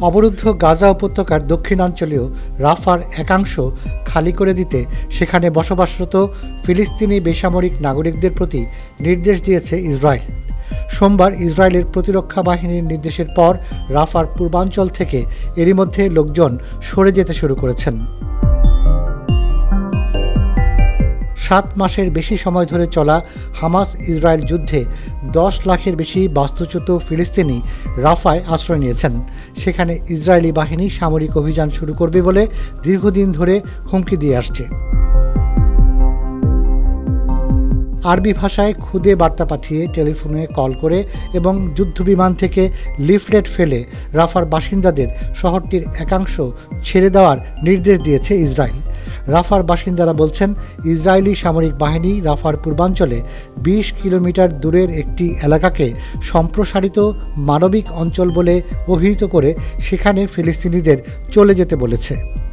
অবরুদ্ধ গাজা উপত্যকার দক্ষিণাঞ্চলীয় রাফার একাংশ খালি করে দিতে সেখানে বসবাসরত ফিলিস্তিনি বেসামরিক নাগরিকদের প্রতি নির্দেশ দিয়েছে ইসরায়েল। সোমবার ইসরায়েলের প্রতিরক্ষা বাহিনীর নির্দেশের পর রাফার পূর্বাঞ্চল থেকে এরই মধ্যে লোকজন সরে যেতে শুরু করেছেন। 7 মাসের বেশি সময় ধরে চলা হামাস ইসরায়েল যুদ্ধে 10 লাখের বেশি বাস্তুচ্যুত ফিলিস্তিনি রাফায় আশ্রয় নিয়েছেন। সেখানে ইসরায়েলি বাহিনী সামরিক অভিযান শুরু করবে বলে দীর্ঘদিন ধরে হুমকি দিয়ে আসছে। আরবি ভাষায় খুদে বার্তা পাঠিয়ে, টেলিফোনে কল করে এবং যুদ্ধবিমান থেকে লিফলেট ফেলে রাফার বাসিন্দাদের শহরটির একাংশ ছেড়ে দেওয়ার নির্দেশ দিয়েছে ইসরায়েল। রাফার বাসিন্দারা বলছেন, ইসরায়েলি সামরিক বাহিনী রাফার পূর্বাঞ্চলে 20 কিলোমিটার দূরের একটি এলাকাকে সম্প্রসারিত মানবিক অঞ্চল বলে অভিহিত করে সেখানে ফিলিস্তিনিদের চলে যেতে বলেছে।